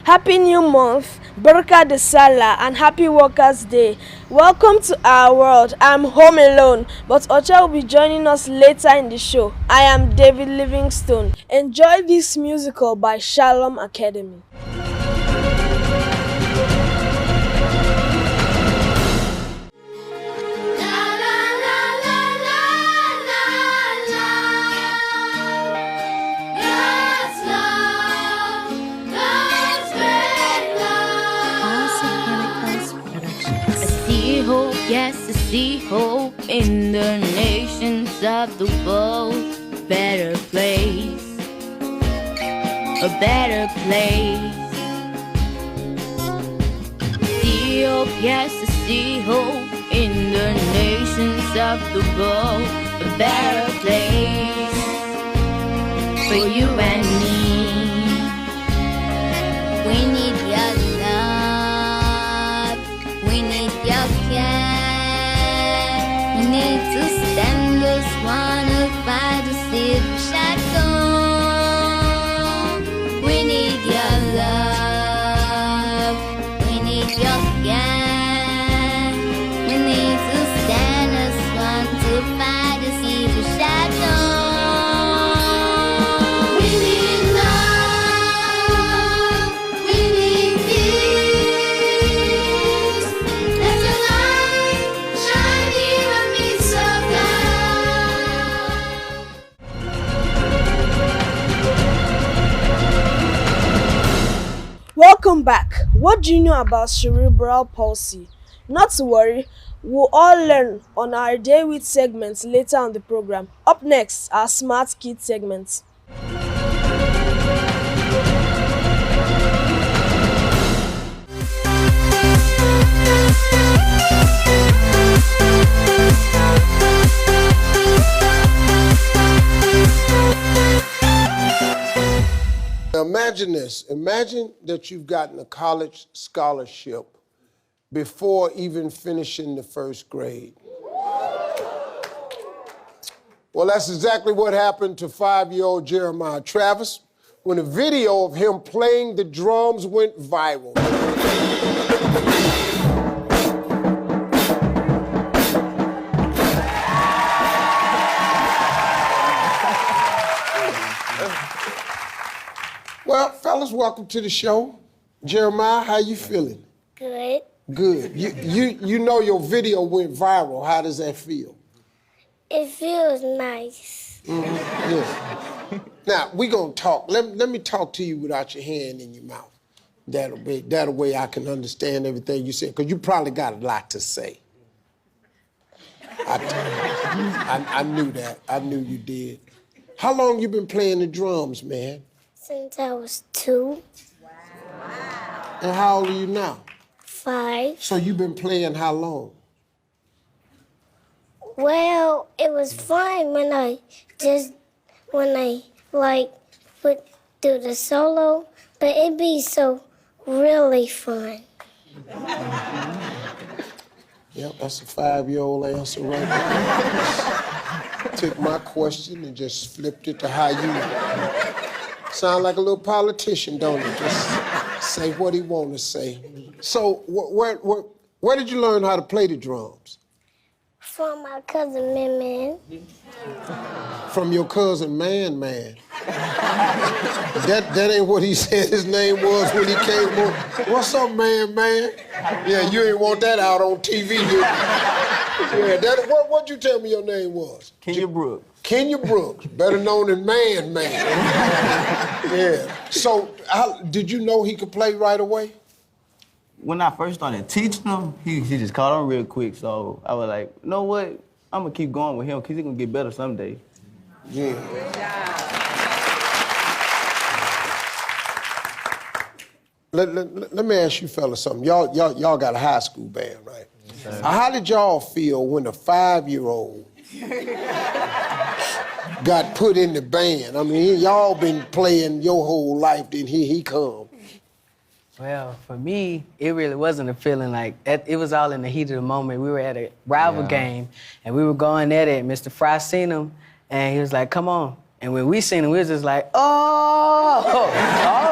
Happy New Month, Baraka de Salah, and Happy Workers' Day. Welcome to our world. I'm home alone, but Ocha will be joining us later in the show. I am David Livingstone. Enjoy this musical by Shalom Academy. Yes, I see hope in the nations of the world. Better place, a better place. See hope, yes, I see hope in the nations of the world. A better place for you and me. We need your love, we need your care. We need to stand as one to fight to see the shadow. We need your love, we need your care. We need to stand as one to fight to see the shadow. We need love, we need peace. Let your light shine in the midst of Welcome back. What do you know about cerebral palsy? Not to worry, we'll all learn on our Day With segments later on the program. Up next, our Smart Kids segment. Now imagine this. Imagine that you've gotten a college scholarship before even finishing the first grade. Well, that's exactly what happened to 5-year-old Jeremiah Travis when a video of him playing the drums went viral. Well, fellas, welcome to the show. Jeremiah, how you feeling? Good. Good. You know your video went viral. How does that feel? It feels nice. Yeah. Now, we gonna talk. Let me talk to you without your hand in your mouth. That way I can understand everything you said, because you probably got a lot to say. I knew that. I knew you did. How long you been playing the drums, man? Since I was 2. And how old are you now? 5. So you've been playing how long? Well, it was fun when I would do the solo, but it'd be so really fun. Yep, that's a 5-year-old answer right there. Took my question and just flipped it to how you sound like a little politician, don't it? Just say what he want to say. So where did you learn how to play the drums? From my cousin Man. From your cousin Man. That ain't what he said his name was when he came on. What's up, Man? Yeah, you ain't want that out on TV, did you? Yeah, what'd you tell me your name was? Kenya Brooks. Kenya Brooks, better known as Man. Yeah. So, did you know he could play right away? When I first started teaching him, he just caught on real quick. So I was like, you know what? I'm gonna keep going with him because he's gonna get better someday. Yeah. Let me ask you fellas something. Y'all got a high school band, right? Yes, how did y'all feel when a 5-year-old got put in the band? I mean, y'all been playing your whole life, then here he come. Well, for me, it really wasn't a feeling like, it was all in the heat of the moment. We were at a rival game, and we were going at it. Mr. Fry seen him, and he was like, come on. And when we seen him, we was just like, oh, all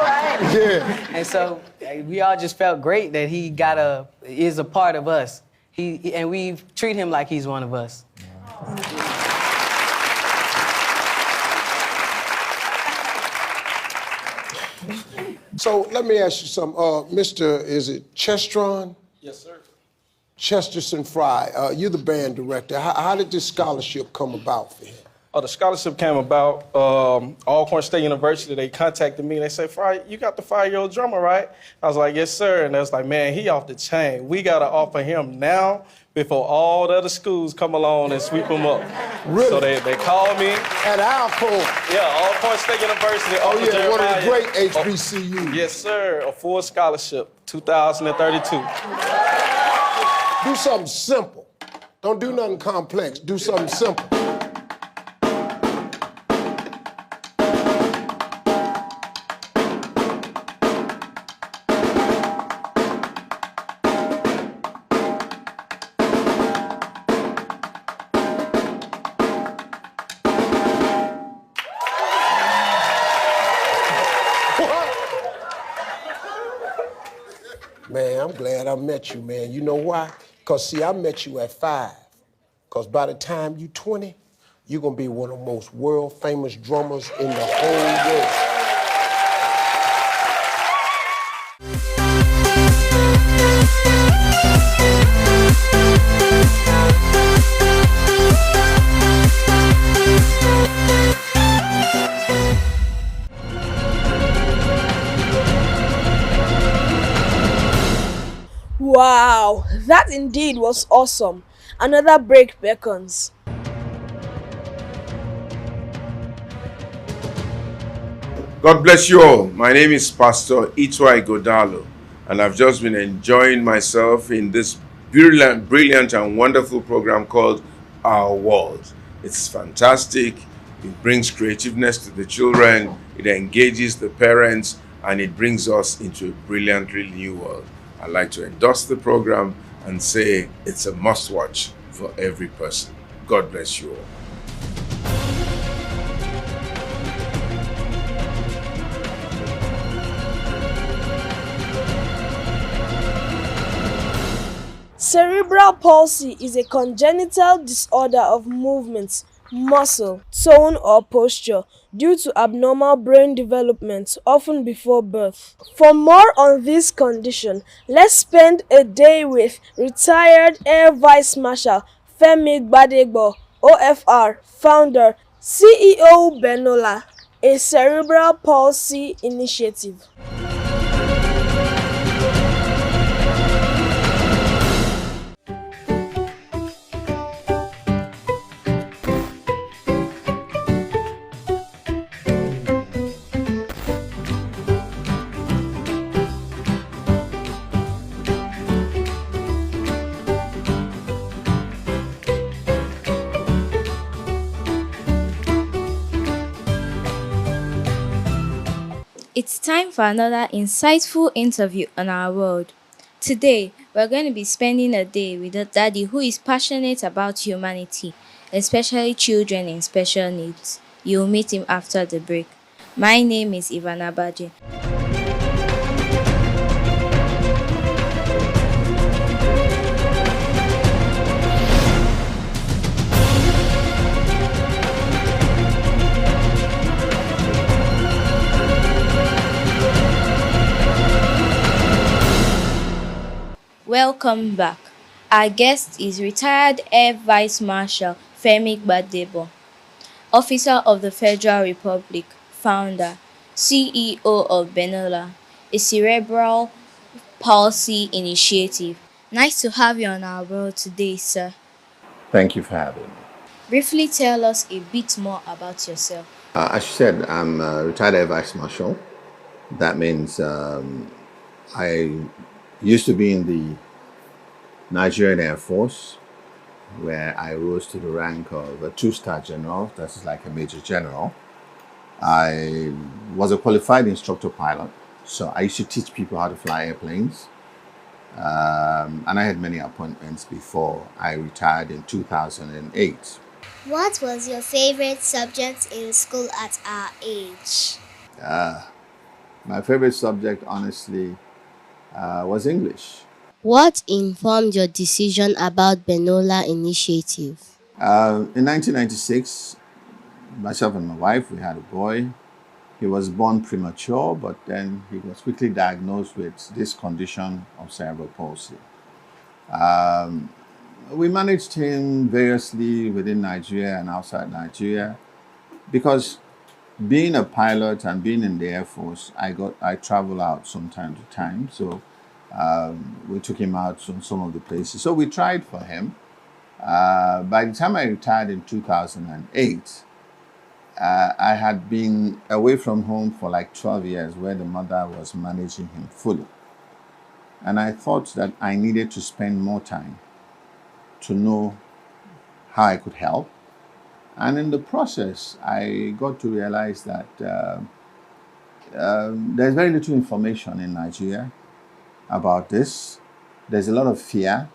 right. Yeah. And so we all just felt great that he is a part of us. And we treat him like he's one of us. So let me ask you something. Mr. Is it Chestron? Yes, sir. Chesterton Fry, you're the band director. How did this scholarship come about for him? Oh, the scholarship came about, Alcorn State University, they contacted me and they said, Fry, you got the 5-year-old drummer, right? I was like, yes, sir. And they was like, man, he off the chain. We got to offer him now before all the other schools come along and sweep him up. Really? So they called me. At Alcorn? Yeah, Alcorn State University. Oh, yeah, Jeremiah. one of the great HBCUs. Yes, sir. A full scholarship, 2032. Do something simple. Don't do nothing complex. Do something simple. Man, I'm glad I met you, man. You know why? Because, see, I met you at 5. Because by the time you 20, you're going to be one of the most world-famous drummers in the whole world. Wow, that indeed was awesome. Another break beckons. God bless you all. My name is Pastor Itwai Godalo, and I've just been enjoying myself in this brilliant and wonderful program called Our World. It's fantastic. It brings creativeness to the children, it engages the parents, and it brings us into a brilliantly new world. I'd like to endorse the program and say it's a must-watch for every person. God bless you all. Cerebral palsy is a congenital disorder of movements, muscle, tone or posture due to abnormal brain development, often before birth. For more on this condition, let's spend a day with retired Air Vice Marshal FEMI GBADEBO, OFR, founder, CEO Benola, a cerebral palsy initiative. It's time for another insightful interview on Our World. Today, we're going to be spending a day with a daddy who is passionate about humanity, especially children in special needs. You'll meet him after the break. My name is Ivana Baje. Welcome back. Our guest is retired Air Vice Marshal FEMI GBADEBO, Officer of the Federal Republic, founder, CEO of Benola, a cerebral palsy initiative. Nice to have you on Our World today, sir. Thank you for having me. Briefly tell us a bit more about yourself. As you said, I'm a retired Air Vice Marshal. That means I used to be in the Nigerian Air Force, where I rose to the rank of a 2-star general. That's like a major general. I was a qualified instructor pilot, so I used to teach people how to fly airplanes. And I had many appointments before I retired in 2008. What was your favorite subject in school at our age? My favorite subject, honestly, was English. What informed your decision about Benola Initiative? In 1996, myself and my wife, we had a boy. He was born premature, but then he was quickly diagnosed with this condition of cerebral palsy. We managed him variously within Nigeria and outside Nigeria because being a pilot and being in the Air Force, I travel out from time to time. So we took him out from some of the places. So we tried for him. By the time I retired in 2008, I had been away from home for like 12 years where the mother was managing him fully. And I thought that I needed to spend more time to know how I could help. And in the process, I got to realize that there's very little information in Nigeria about this. There's a lot of fear.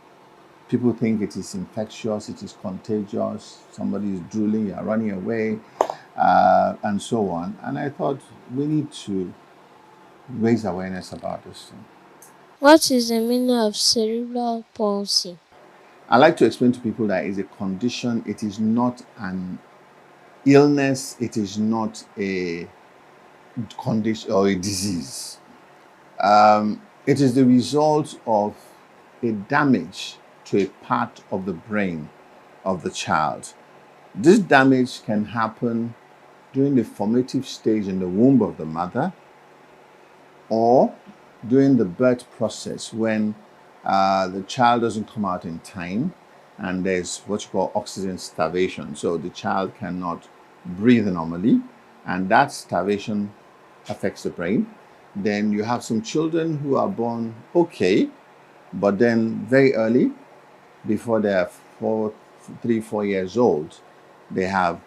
People think it is infectious, it is contagious, somebody is drooling, you're running away, and so on. And I thought we need to raise awareness about this thing. What is the meaning of cerebral palsy? I like to explain to people that it's a condition, it is not an illness, it is not a condition or a disease. It is the result of a damage to a part of the brain of the child. This damage can happen during the formative stage in the womb of the mother or during the birth process when the child doesn't come out in time and there's what you call oxygen starvation. So the child cannot breathe normally, and that starvation affects the brain. Then you have some children who are born okay, but then very early, before they are 3, 4 years old, they have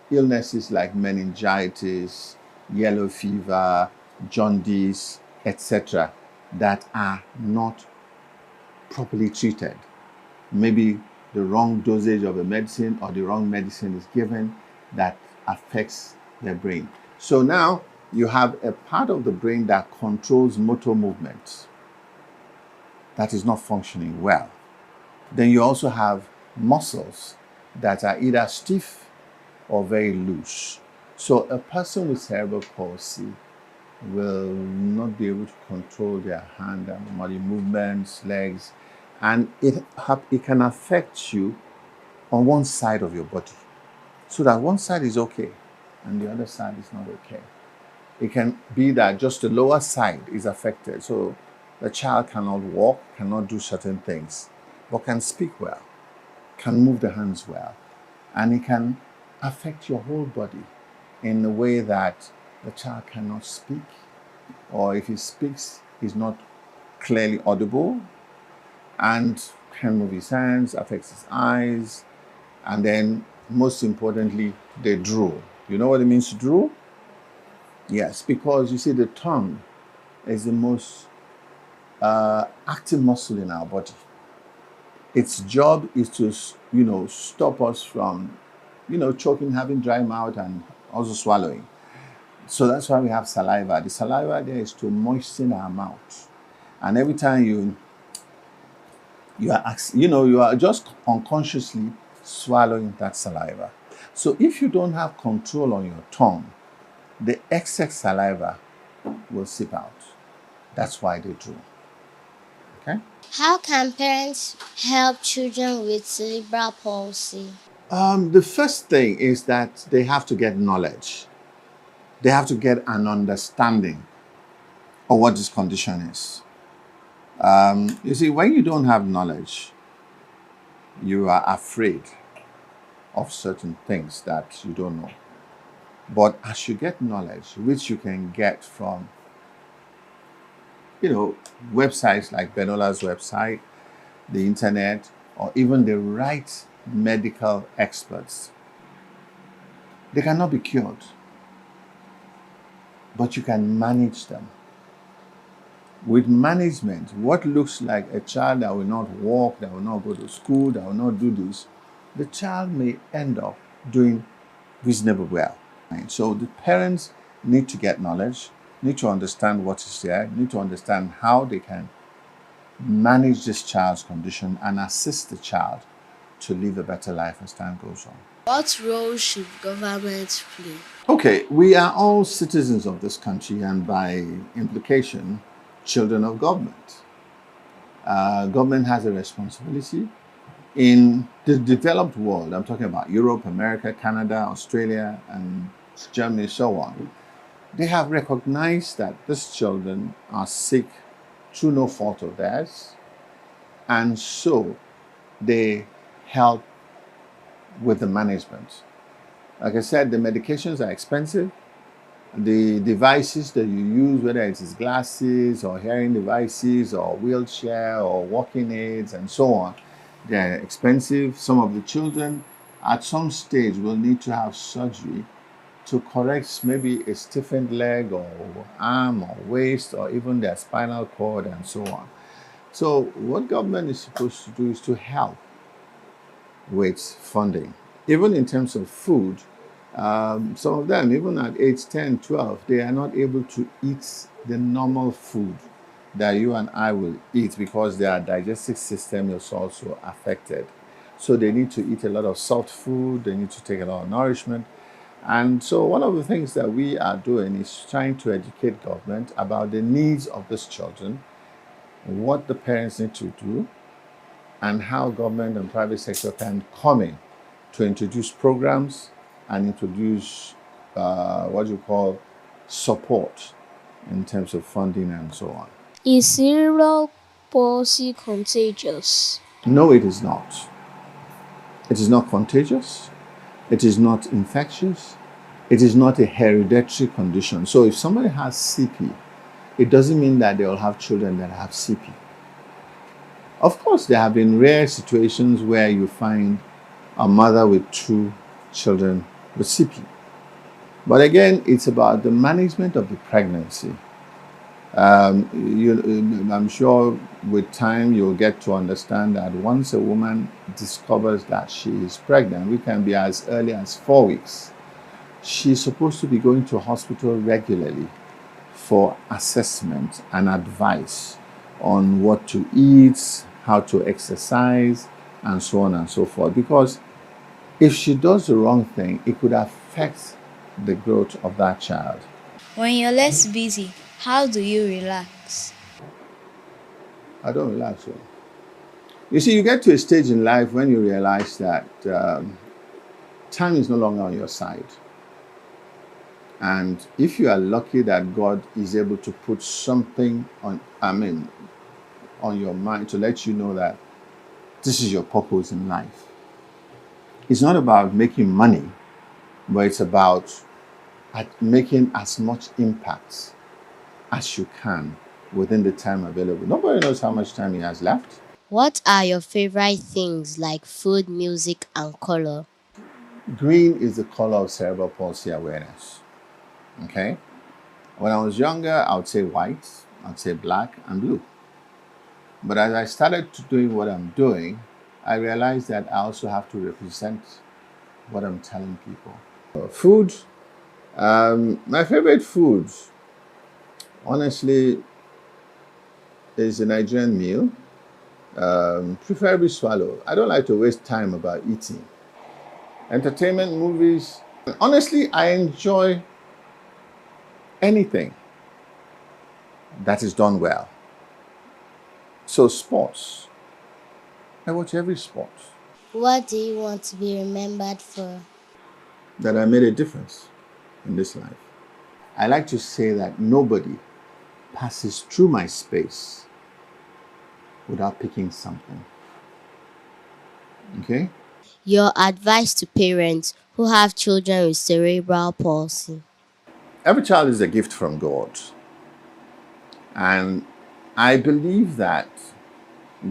illnesses like meningitis, yellow fever, jaundice, etc., that are not properly treated. Maybe the wrong dosage of a medicine or the wrong medicine is given that affects their brain. So now you have a part of the brain that controls motor movements that is not functioning well. Then you also have muscles that are either stiff or very loose. So a person with cerebral palsy will not be able to control their hand and body movements, legs, and it can affect you on one side of your body. So that one side is okay and the other side is not okay. It can be that just the lower side is affected. So the child cannot walk, cannot do certain things, but can speak well, can move the hands well, and it can affect your whole body in a way that the child cannot speak, or if he speaks, he's not clearly audible, and can move his hands, affects his eyes, and then most importantly, they drool. You know what it means to drool? Yes, because you see the tongue is the most active muscle in our body. Its job is to, stop us from, choking, having dry mouth, and also swallowing. So that's why we have saliva. The saliva there is to moisten our mouth. And every time you are just unconsciously swallowing that saliva. So if you don't have control on your tongue, the excess saliva will seep out. That's why they drool. Okay? How can parents help children with cerebral palsy? The first thing is that they have to get knowledge. They have to get an understanding of what this condition is. You see, when you don't have knowledge, you are afraid of certain things that you don't know. But as you get knowledge, which you can get from, websites like Benola's website, the internet, or even the right medical experts, they cannot be cured, but you can manage them. With management, what looks like a child that will not walk, that will not go to school, that will not do this, the child may end up doing reasonably well. So the parents need to get knowledge. need to understand what is there, need to understand how they can manage this child's condition and assist the child to live a better life as time goes on. What role should government play? Okay, we are all citizens of this country and by implication, children of government. Government has a responsibility. In the developed world, I'm talking about Europe, America, Canada, Australia, and Germany, so on, they have recognized that these children are sick through no fault of theirs, and so they help with the management. Like I said, the medications are expensive. The devices that you use, whether it is glasses or hearing devices or wheelchair or walking aids and so on, they're expensive. Some of the children at some stage will need to have surgery to correct maybe a stiffened leg or arm or waist or even their spinal cord and so on. So what government is supposed to do is to help with funding. Even in terms of food, some of them, even at age 10, 12, they are not able to eat the normal food that you and I will eat because their digestive system is also affected. So they need to eat a lot of soft food, they need to take a lot of nourishment. And so one of the things that we are doing is trying to educate government about the needs of these children, what the parents need to do, and how government and private sector can come in to introduce programs and introduce what you call support in terms of funding and so on. Is cerebral palsy contagious? No, it is not. It is not contagious. It is not infectious. It is not a hereditary condition. So if somebody has CP, it doesn't mean that they will have children that have CP. Of course, there have been rare situations where you find a mother with 2 children with CP. But again, it's about the management of the pregnancy. I'm sure with time you'll get to understand that once a woman discovers that she is pregnant, we can be as early as 4 weeks. She's supposed to be going to hospital regularly for assessment and advice on what to eat, how to exercise, and so on and so forth. Because if she does the wrong thing, it could affect the growth of that child. When you're less busy, how do you relax? I don't relax. So. You see, you get to a stage in life when you realize that time is no longer on your side. And if you are lucky that God is able to put something on your mind to let you know that this is your purpose in life. It's not about making money, but it's about making as much impact as you can within the time available. Nobody knows how much time he has left. What are your favorite things like food, music, and color? Green is the color of cerebral palsy awareness. Okay? When I was younger, I would say white, I'd say black and blue. But as I started doing what I'm doing, I realized that I also have to represent what I'm telling people. Food, my favorite food, honestly, is a Nigerian meal, preferably swallow. I don't like to waste time about eating. Entertainment, movies. Honestly, I enjoy anything that is done well. So sports, I watch every sport. What do you want to be remembered for? That I made a difference in this life. I like to say that nobody passes through my space without picking something. Okay? Your advice to parents who have children with cerebral palsy. Every child is a gift from God. And I believe that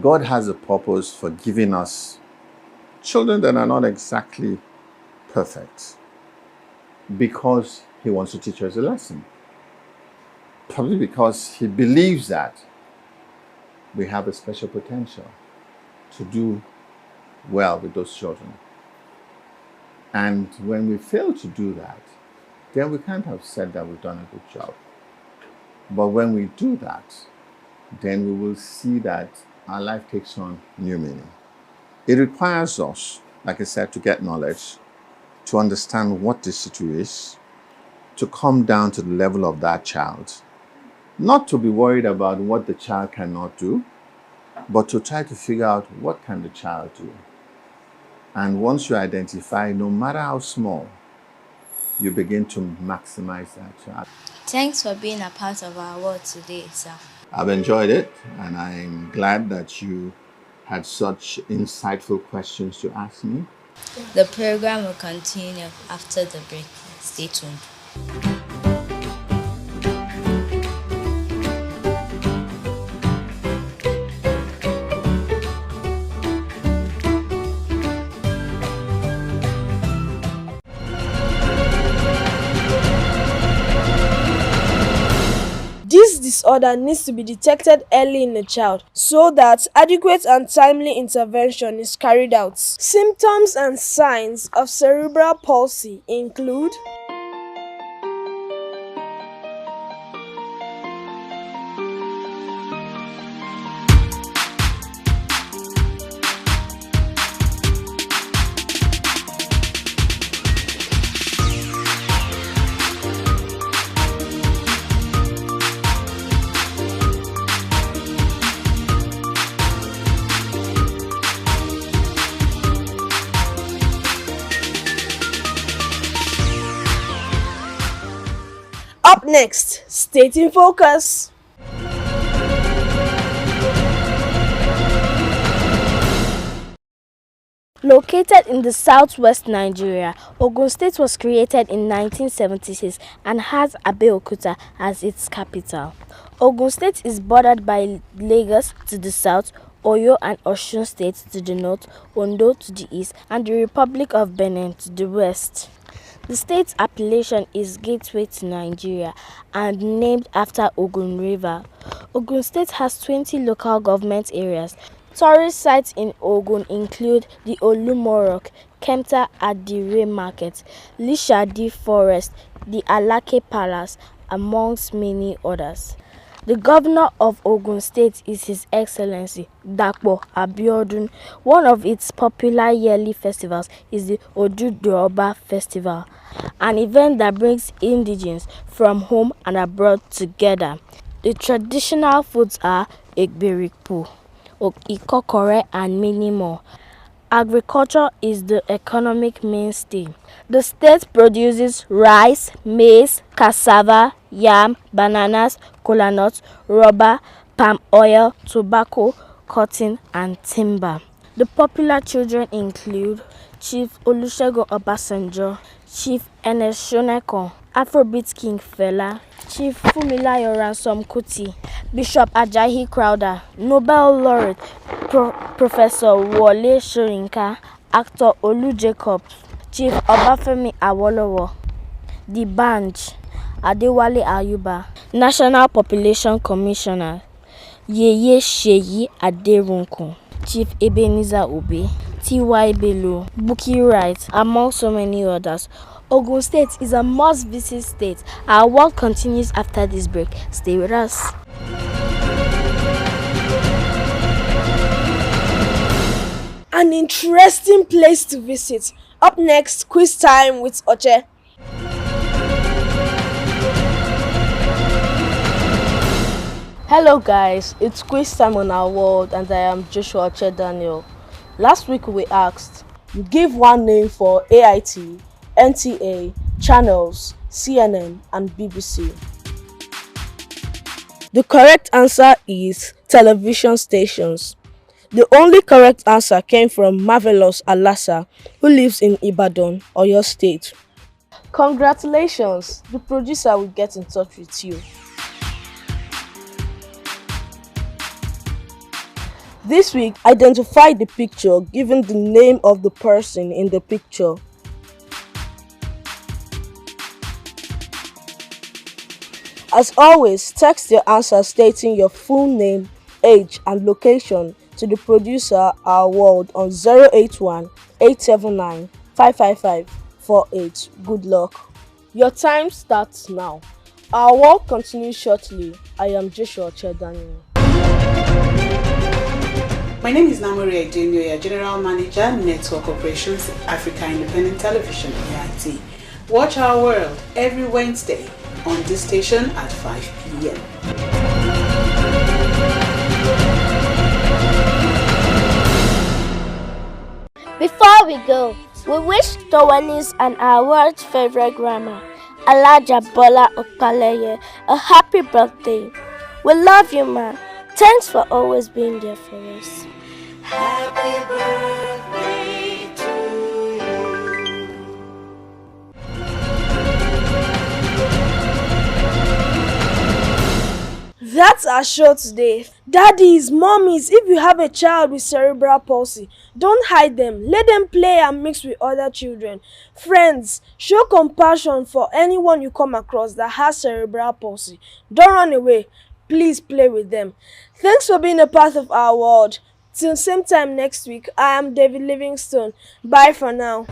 God has a purpose for giving us children that are not exactly perfect because He wants to teach us a lesson. Probably because He believes that we have a special potential to do well with those children. And when we fail to do that, then we can't have said that we've done a good job. But when we do that, then we will see that our life takes on new meaning. It requires us, like I said, to get knowledge, to understand what the issue is, to come down to the level of that child, not to be worried about what the child cannot do, but to try to figure out what can the child do. And once you identify, no matter how small, you begin to maximize that child. Thanks for being a part of our world today, sir. I've enjoyed it, and I'm glad that you had such insightful questions to ask me. The program will continue after the break. Stay tuned. This disorder needs to be detected early in a child so that adequate and timely intervention is carried out. Symptoms and signs of cerebral palsy include Up next, State in Focus. Located in the southwest Nigeria, Ogun State was created in 1976 and has Abeokuta as its capital. Ogun State is bordered by Lagos to the south, Oyo and Osun States to the north, Ondo to the east, and the Republic of Benin to the west. The state's appellation is Gateway to Nigeria and named after Ogun River. Ogun State has 20 local government areas. Tourist sites in Ogun include the Olumorok, Kemta Adire Market, Lishadi Forest, the Alake Palace, amongst many others. The governor of Ogun State is His Excellency Dapo Abiodun. One of its popular yearly festivals is the Oduduoba Festival, an event that brings indigenes from home and abroad together. The traditional foods are Egberikpu, Ikokore, and many more. Agriculture is the economic mainstay. The state produces rice, maize, cassava, yam, bananas, kola nuts, rubber, palm oil, tobacco, cotton, and timber. The popular children include Chief Olusegun Obasanjo, Chief Ernest Shonekan, Afrobeat King Fela, Chief Fumilayo Ransom Kuti, Bishop Ajayi Crowther, Nobel laureate Professor Wole Soyinka, actor Olu Jacobs, Chief Obafemi Awolowo, the Banj, Adewale Ayuba, National Population Commissioner, Yeye Seyi Aderunkun, Chief Ebenezer Obey, T.Y. Bello, Bukky Wright, among so many others. Ogun State is a must-visit state. Our work continues after this break. Stay with us. An interesting place to visit. Up next, quiz time with Oche. Hello guys, it's quiz time on our world and I am Joshua Oche Daniel. Last week we asked, you give one name for AIT, NTA, channels, CNN and BBC. The correct answer is television stations. The only correct answer came from Marvelous Alasa, who lives in Ibadan, Oyo State. Congratulations! The producer will get in touch with you. This week, identify the picture given the name of the person in the picture. As always, text your answer stating your full name, age, and location to the producer Our World on 081 879 555 48. Good luck. Your time starts now. Our work continues shortly. I am Joshua Chedaniel. My name is Namori Ejenioya, General Manager, Network Operations, Africa Independent Television, AIT. Watch Our World every Wednesday on this station at 5 p.m. Before we go, we wish Towanis and our world's favorite grandma, Alaja Bola Opaleye, a happy birthday. We love you, ma. Thanks for always being there for us. Happy birthday to That's our show today. Daddies, mommies, if you have a child with cerebral palsy, don't hide them. Let them play and mix with other children. Friends, show compassion for anyone you come across that has cerebral palsy. Don't run away. Please play with them. Thanks for being a part of our world. Till same time next week, I am David Livingstone. Bye for now.